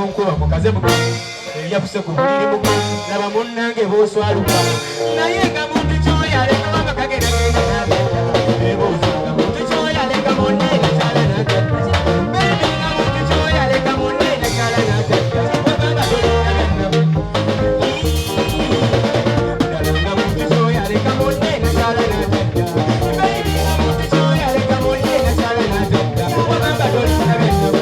nonkuba mukaze muka yapuse ku buliri muka laba munnange bw'oswaluka naye nga muntu kyoyaleka wanga kageragenda ebuuza nga muntu kyoyaleka munne nakyala natadda bebi nga muntu kyoyaleka munne nakyala natadda wagamba tolinagannabu ddala nga muntu kyoyaleka munne nakyala natadda bebi nga muntu kyoyaleka munne nakyala natadda wagamba tolinagannabu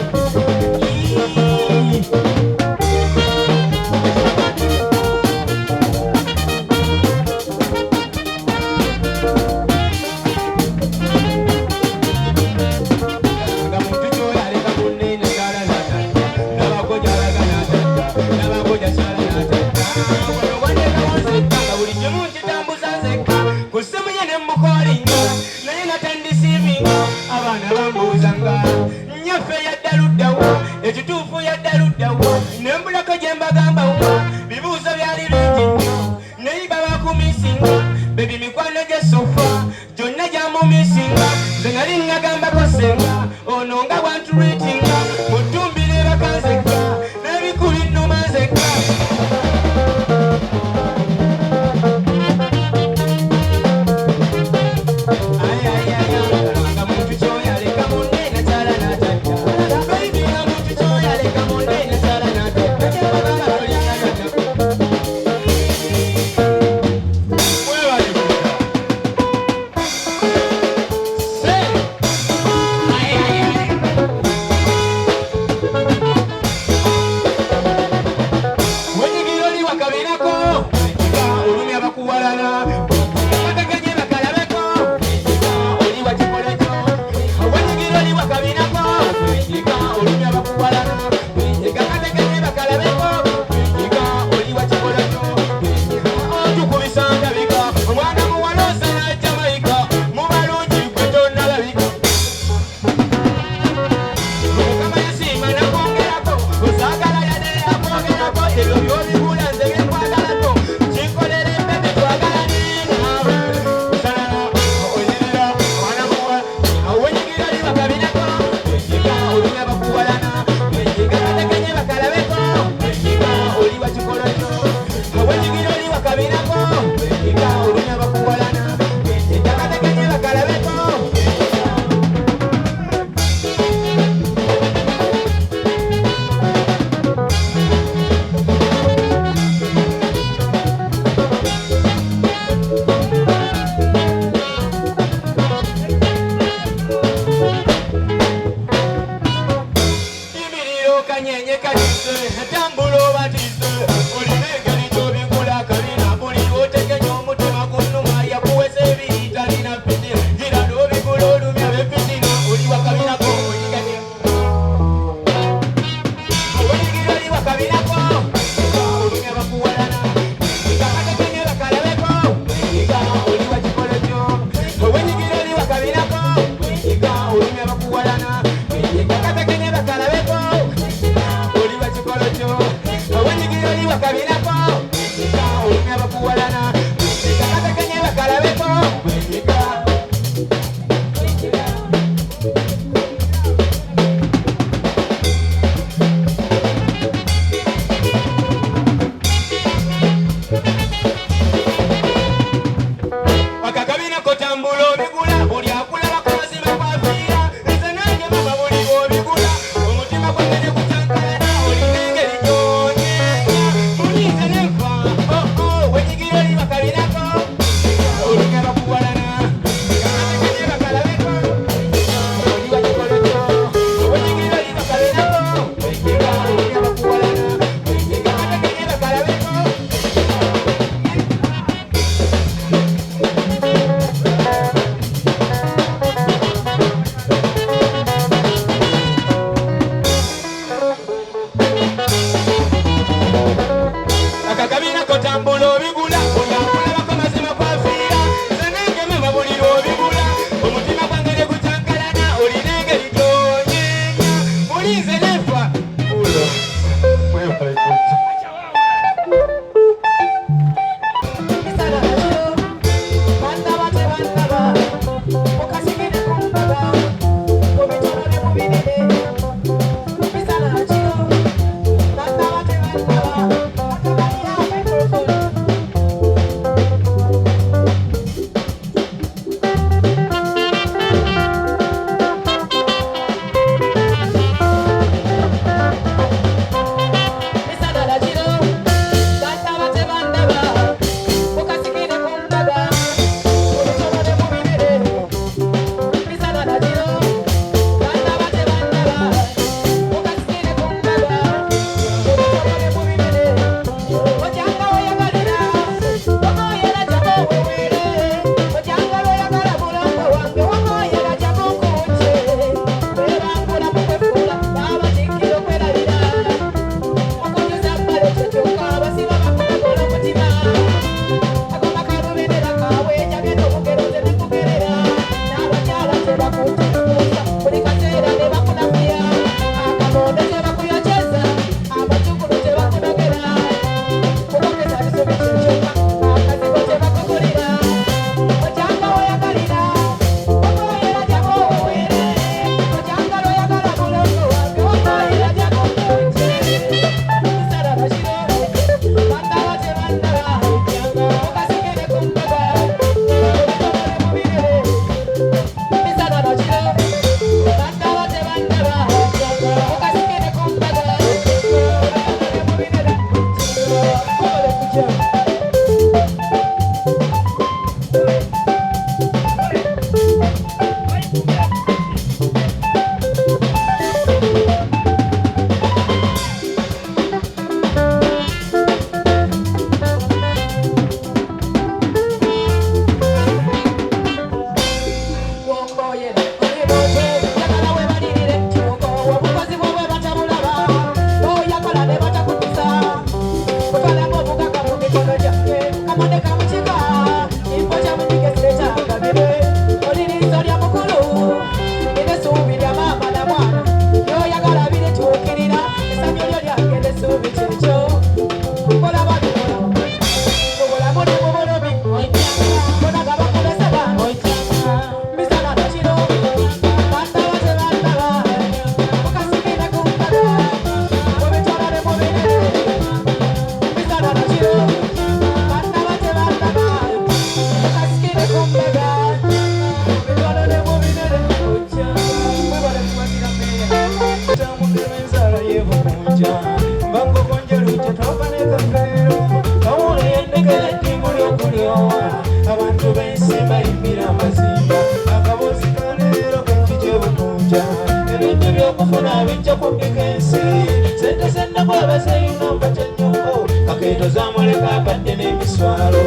kakeeto zamuleka abadde n'emiswalo.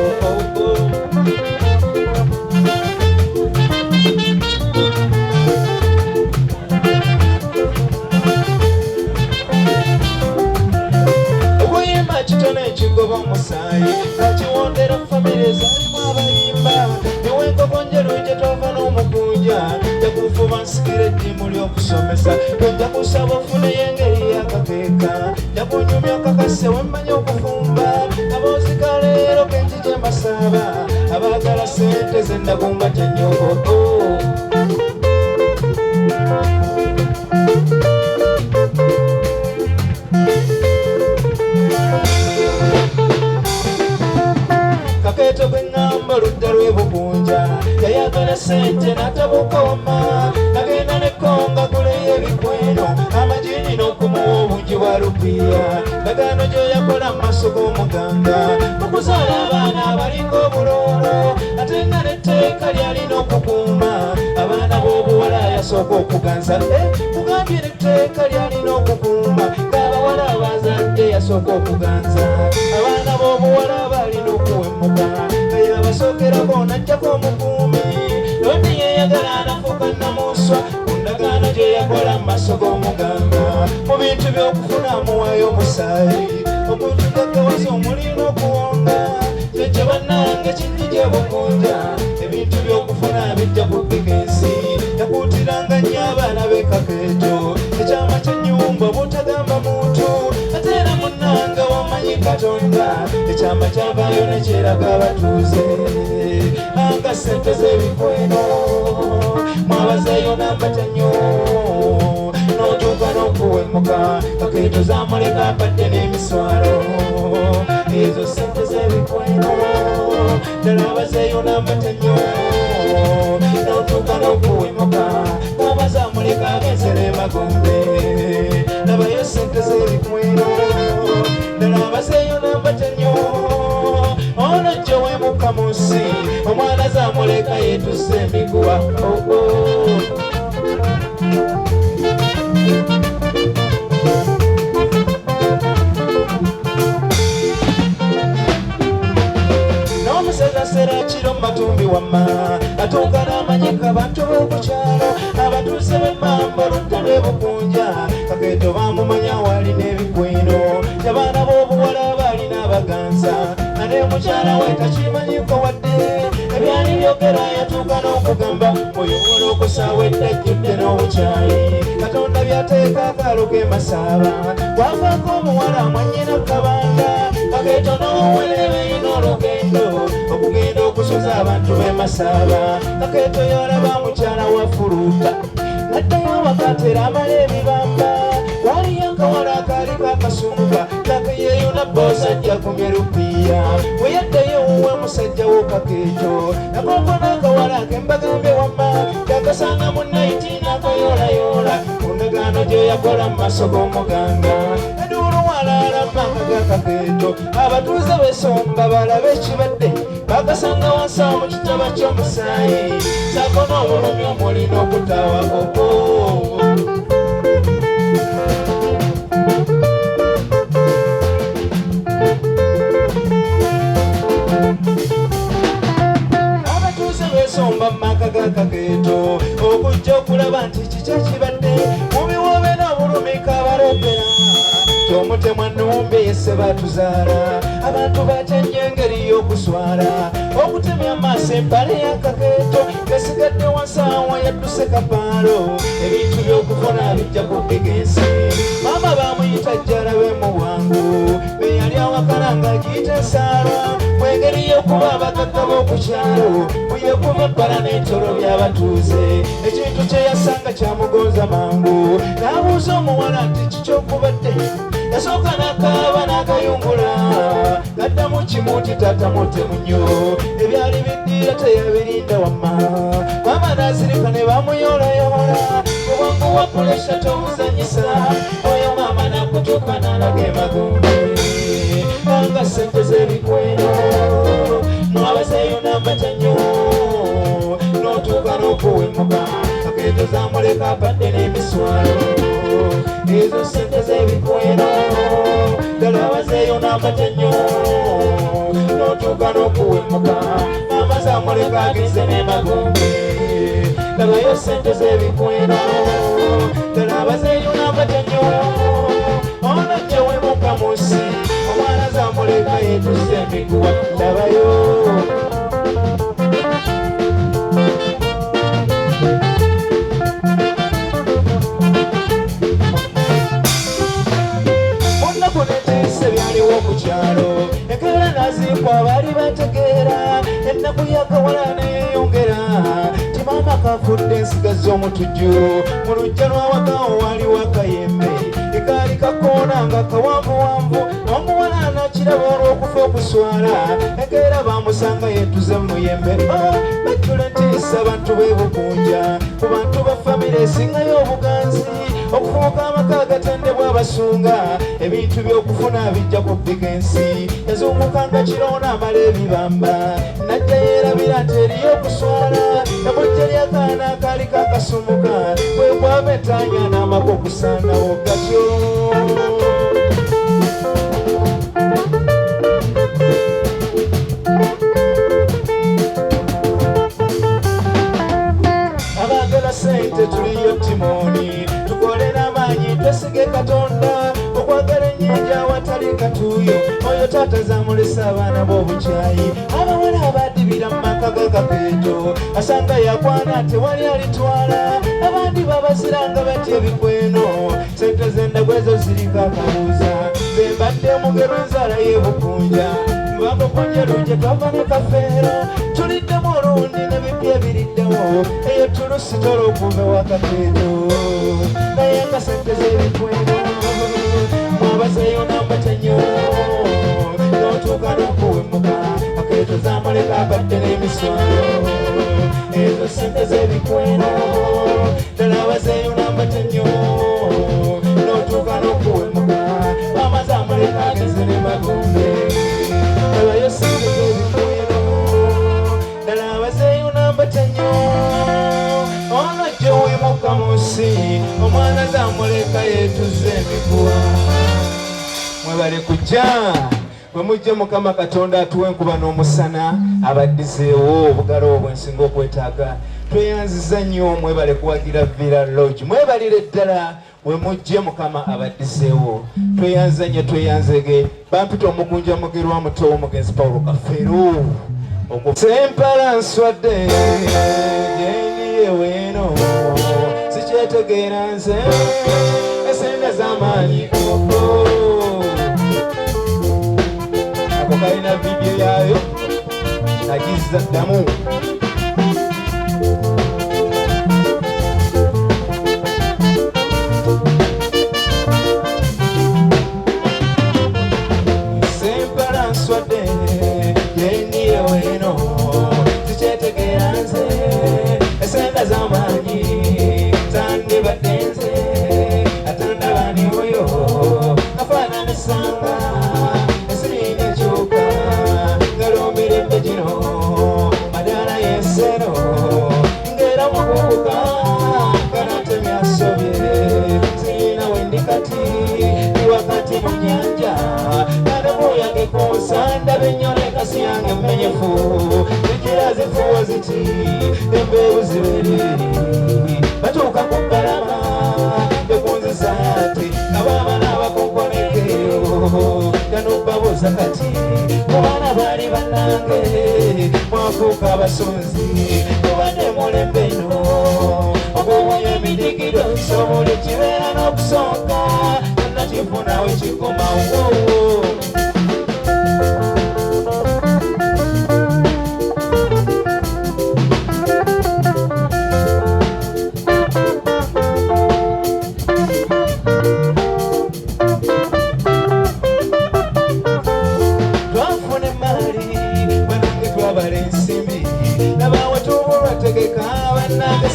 Kigoba omusaayi kakiwondera famire zalimu abayimba newenkokonjeru gye tova n'omugunja jakufuba nsikira eddimu ly'okusomesa tojja kusaba ofuneyo engeri yakakeeka jakunyumya kakase wemmanya okufumba aboozika leero kenji gye mbasaaba abaagala sente zennagumba kyenyogoto. Kakeeto gwe ŋŋamba oludda lw'ebugunja yayagala sente n'atabukooma nagenda nekkonga guleyo ebikweno amajini n'okumuwa obungi bwa lupiya ndagaano gy'oyakola mu maaso g'omuganga okuzaala abaana abalinga obuloolo ate nga n'etteeka lyalina okukuuma abaana b'obuwala yasooka okuganza mugambye n'etteeka lyalina okukuuma ng'abawala abazadde yasooka okuganza abaana b'obuwala balina okuwemuka yabasookerako najjako omukuumi lodi yeyagala anafuuka namuswa ku ndagaano gye yakola mu maaso g'omuganga mu bintu by'okufuna amuwayo omusaayi okutugaggawaza omulina okuwonga kyekyo bannange kingi gye bugunja ebintu by'okufuna bijja ku bigensi yakuutiranga nnyo abaana b'ekakeeto ekyama ky'ennyumba obutagamba muntu ate era munnanga wamanyi katonda ekyama kyavaayo nekyeraga abatuuze anga sente z'ebikweno mwabazeeyo n'amatanyo n'otuuka n'okuwemuka kakeeto zamuleka abadde n'emiswalo ezo sente z'ebikweno ddala abazeeyo n'amatanyo n'otuuka n'okuwemuka mwaba zamuleka agenzera emagombe nabayo sente z'ebikweno ddala abazeeyo n'amatanyo ono jjo wemuka mu nsi omwana zamuleka yeetusse emiguwa. N'omuseza sera kiro matumbi wamma atuuka n'amanyika bantu b'okukyalo abatuuze b'emmamba oludda lw'ebugunja kakeeto bamumanya wali n'ebikweno abaana b'obuwala balina abaganza ate mukyala we takimanyiko wadde ebyali byogera yatuuka n'okugamba oyobola okusaawa eddajjudde n'obukyali katonda byateeka akaalo ke masaaba wavaako omuwala mwannyina kabanda kakeeto n'owere beyina olugendo okugenda okusoza abantu b'e Masaaba kakeeto yalaba mukyala wa fuluuta naddayo wakatera amala ebibamba waliyo akawala akaali kakasumba kakeyeeyuna boosajja kumye lupiya bwe yaddayo wuwe musajja wo kakeeto nakoko n'akawala akembagambye wamma kakasanga mu naiti n'akoyoolayoola ku ndagaano gye yakola mu maaso g'omuganga eduulu walaala maka ga kakeeto abatuuze b'esomba balabe ekibadde bakasanga wansawo mu kitaba ky'omusaayi saako n'obulumi omulina okutaawakoko. Abatuuze b'esomba mu maka ga kakeeto okujja okulaba nti kiki ekibadde mu biwoobe n'obulumi kabaloopera tomutemwa nnumbe yesse batuzaala abantu bakyajja engeri y'okuswala okutemya amaaso empale y'akakeeto gasigadde wansaawa yadduse kapaalo ebintu by'okufuna bijja ku bigensi maama bamuyita jjalabe mu bwangu beyali awakala ng'agiyita ensaalwa mu engeri y'okuba abagagga b'okukyalo buyekuva ebbala n'etolo by'abatuuze ekintu kye yasanga kyamugonza mangu n'abuuza omuwala nti kikyokubadde yasooka n'akaaba n'akayungula gaddamu kimu nti taata mutemu nnyo ebyali biddiira teyabirinda wamma maama n'azirika ne bamuyoolayoola obwangu wa pulesha tomuzanyisa oyo maama n'akutuuka n'alaga emagombe anga sente z'ebikweno mwabazeeyo n'amatanyo n'otuuka n'okuwemuka kakeeto zamuleka abadde n'emiswalo ezo sente z'ebikweno ddala bazeeyo n'amatenyo n'otuuka n'okuwemuka amaze amuleka agize n'emagombe labayo sente z'ebikweno ddala bazeeyo n'amatenyo ono gyewemuka mu nsi omwana zamuleka yetuze emiguwa labayo byaliwo ku kyalo enkeera naziikwa abaali bategeera ennaku yakawala neeyongera timama kafudde ensigazi omutujju mu lujja lwawakawo waliwo akayembe ekaali kakoona nga kawanvuwanvu omuwala anakiraba olw'okufa okuswala enkeera bamusanga yetuze mu muyembe bajjula entiisa bantu beebukunja ku bantu ba famire esingayo obuganzi okufuuka amaka agatendebwa abasunga ebintu by'okufuna bijja kubbiga ensi yazungukanga kiroona amala ebibamba najja yeerabira nti eriyo okuswala emujja lyakaana akaali kakasumuka bwekwaba etaanya n'amaka okusaanawo gatyo abaagala sente tuliyo timooni tukolera amaanyi twesige katonda okwagala ennyingi awatali katuuyo oyo taata zamulesa abaana b'obukyayi abawala abadibira mu maka g'akapeeto asanga yakwana tewali alitwala abandi babaziranga batya ebikweno sente z'endago ezo ziriko akabuuza zembadde omugero enzaala y'ebukunja bamukunja lujje twava ne kafeero tuliddemu olundi n'ebipya ebiriddewo eyo tulusi tola okuva wakapeeto naye nga sente z'ebikweno mwabazeeyo n'amatenyo n'otuuka n'okuwemuka akeeto zamuleka abadde n'emiswalo ezo sente z'ebikweno ddala abazeeyo n'amatenyo n'otuuka n'okuwemuka bamaze amuleka ageze ne magombe labayo sente z'ebikweno ddala abazeeyo n'amatenyo ono gyewemuka mu nsi omwana zamuleka yetuze emiguwa mwebale kujja bwe mujje mukama katonda atuwa enkuba n'omusana abaddizeewo obugalo obwensinga okwetaaga tweyanziza nnyo mwebale kuwagira Villa Lodge mwebalire ddala bwe mujje mukama abaddizeewo tweyanziza nnyo tweyanzege bampita omukunja mugerwa muto omugenzi Paulo Kafeero sempala nswadde gendiye weeno sikyetegeera nze esente z'amaanyi ako kalina vidiyo yaayo nagizza ddamu sempala nswadde gendiye weeno sikyetegeera nze esente z'amaanyi zandibadde nze atandabani oyo afaananisanga esirinya ekyuka galumbiridde gino madaala y'ensero ng'era mukubuka kanatemyasobye sirina wendi kati ndi wakati mu nnyanja nanemuyagekosa ndaba ennyole kasi yange emmenyefu zigira zifuwa ziti embeewu zibere batuuka ku kalama ekunzisaati abaabana abakonkonekeyo ganubbabuuza kati mubaana baali bannange mwafuuka abasonzi mubadde mulembe eno okuwonya emidigido sobuli kibeera n'okusonga nakifunawe kikomawo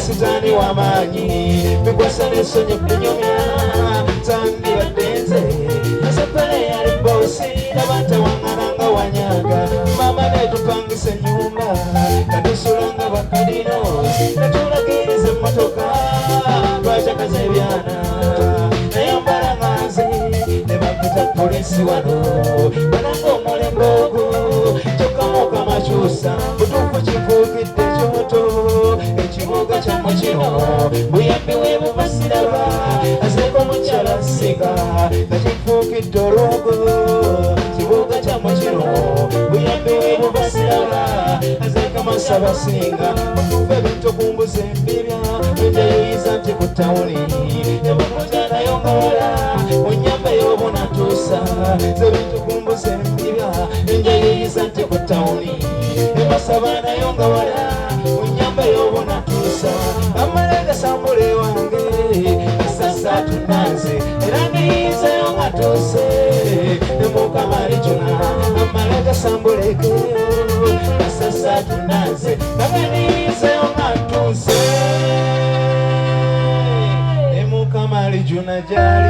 sitaani w'amaanyi bikwasa n'essonyi okunyumya tandibadde nze nasepale yali boosi n'abatawaŋŋana wanyaga mama netupangisa ennyumba katusulanga bakadino netulagiriza emmotoka twacakaza ebyana naye banange omulembe ogwo kyokka Mukama kyusa butuufu kifuukidde kyoto ekibuga kyammwe kino buyambi we bubasiraba azeeko mukyala ssiga nga kifuukidde olwogo kibuga kyammwe kino buyambi we bubasiraba azeeko masabasinga mutuufu ebintu kumbuza embibya enjayoyiza nti ku tawuni ebakutanayo nga wala munyamba y'obunatuusa zebintu kumbuza embibya enjayoyiza nti ku tawuni ebasabanayo nga wala munyamba y'obunatuusa amala gasambule wange esasa tunanze era ndiyizayo nga tuuse Mukama alijuna amala gasambuleke esasa tunanze nange ndiyizayo nga tuuse Mukama alijuna gyali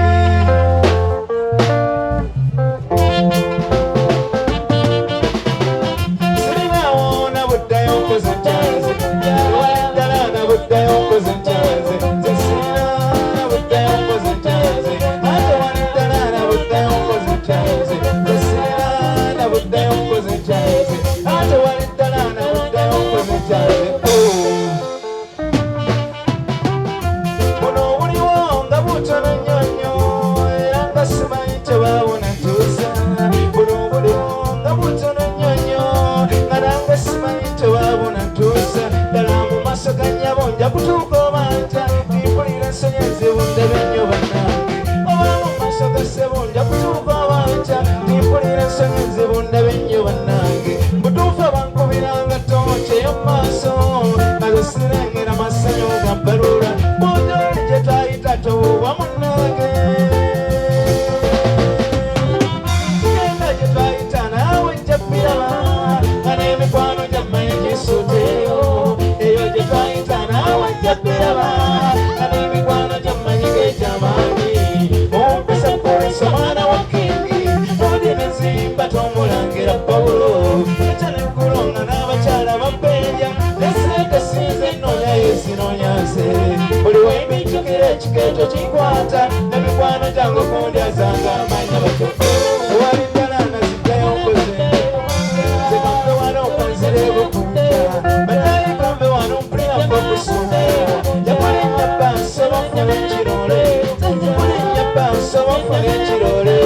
Chiketo chikwata nemikwano jangu kundi azanga amanya batufu walindalana ziddayo nkoze zikambe wano okanzire bukunja batayi kambe wano mpulira fokusunda yakulinnya banso bafuna ekirole yakulinnya banso bafuna ekirole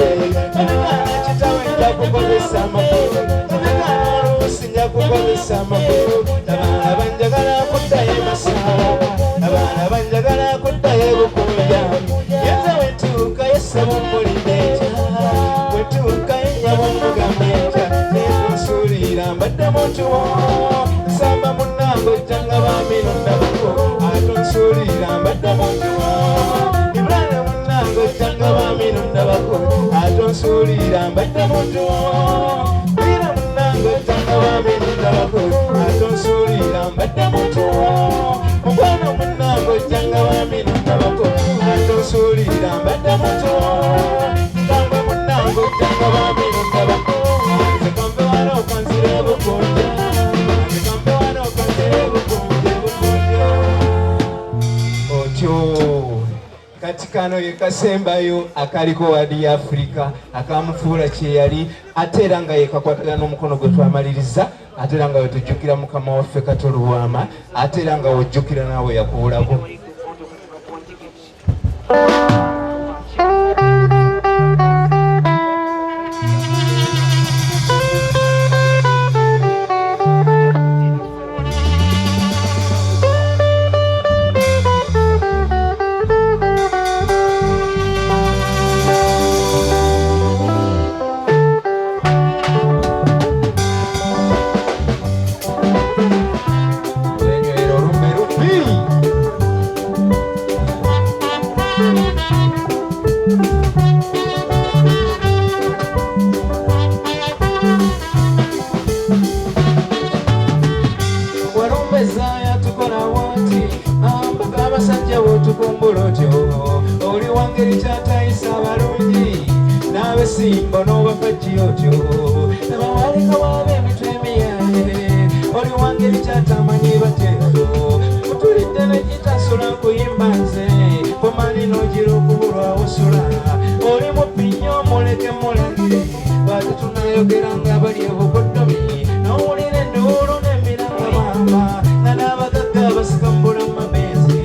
tonekana kitawe nja kukozesa amakulu tonekana oluusi nja kukozesa amakulu abaana banjagala kuddayo emasala abaana banjagala kuddayo ebukunja yenze wetuuka yesaba omulimeja wetuuka yenyaba omugameja nekunsuulira mbadde mutuwo nsamba munnange ojjanga bamirundabako atonsuulira mbadde mutuwo ibulana munnange ojjanga bamirundabako atonsuulira mbadde mutuwo bira munnange ojjanga bamirundabako atonsuulira mbadde mutuwo mugwana munnange ojjanga bamirundabako atonsuulira mbadde mutuwo kambe munnange ojjanga bamirundabako kambe wano okanzira ebukunja kambe wano okanzira ebukunja otyo kati kano ye kasembayo akaliko wadi ya Afrika akamufuula kyeyali ate era nga yekakwatagana n'omukono gwe twamaliriza ate era nga wetujjukira Mukama waffe Katoluwama ate era nga wojjukira naawe yakuwulako tunayogera nga bali obukoddomi n'owulira enduulu n'emiranga mama nga n'abagagga abasikambula mu mabenzi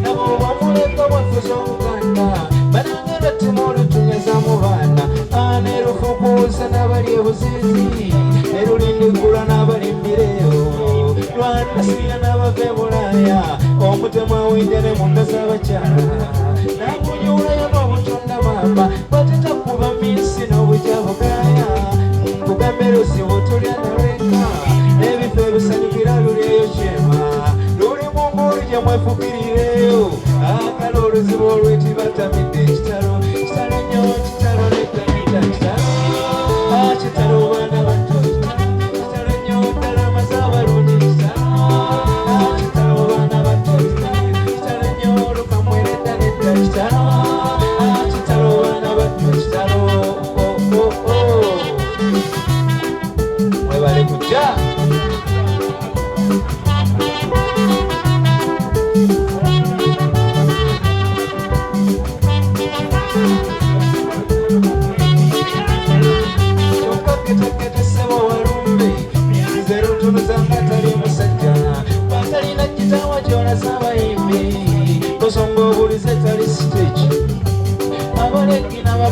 nabo bamuleka bwafuza obuganda banange lwattima olutunyaza mu baana anerufukuusa n'abali ebuziizi nerulindigula n'abali mmireyo lwanasirira n'abava e bulaaya omutemu awinja ne munda z'abakyala nakunyuulayo n'obutonda maama batetakuba minsi n'obujja bugaaya kugambe lusibu tulya nalweka n'ebifo ebisanyukira lulyeyo kyema luli mu mbuuli gye mwefukirireyo akala oluzibu olwetibatamidde ekitalo kitalo nnyo kitalo neddanita kitalo kitalo baana bato kitalo nnyo ddala amaze abalungi kitalo kitalo baana bato kitalo nnyo lukamweredda nedda kitalo kitalo baana bato kitalo mwebale kujja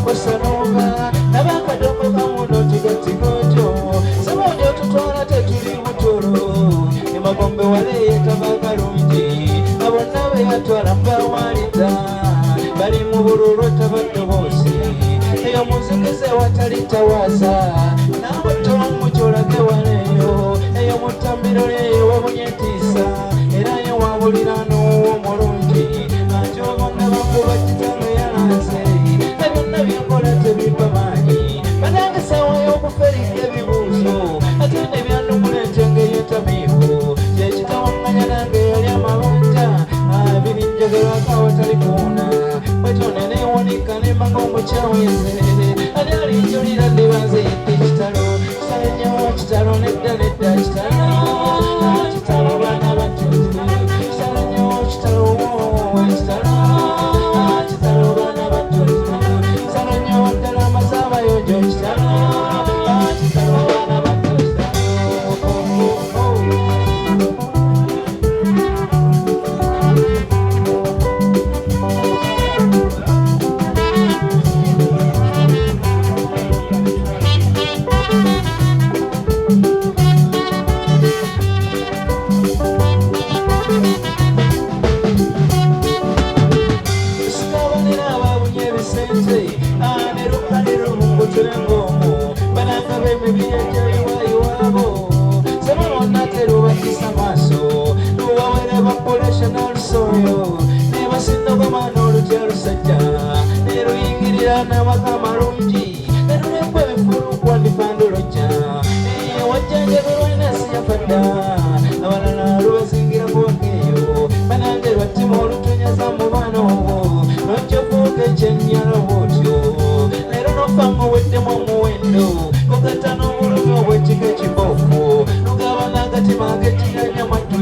Sanova, Nabakadoko Kamuno Tigatigojo, Samojo Tutora Teturi Mutoro, Imabombe Wale Tabakarundi, Abonawe Atwaramba Wanita, Bari Muburu Tabatobosi, Eyo Muzikese Watarita Waza, Namoto Muchola Kewaneyo, Eyo Mutambiro Wabunyetisa, Erayo Wabulirano Morundi, Ajogo Nabakuba Titano Yanase. Byakola tebipamanyi banange sawa y'okuferidde ebibuuzo ate ne byanukula enjenge y'etamiivu kyekitawanganya nange yali amabanja birinjagalwako awatali kuwona bwetyo neneewonika nembanga omukyaweze ali alinjulira ndibanze yedde kitalo kitalo nnyo kitalo nedda nedda kitalo kitalo baana bato kitalo nnyo kitalo kitalo kitalo baana bato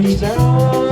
Kitalo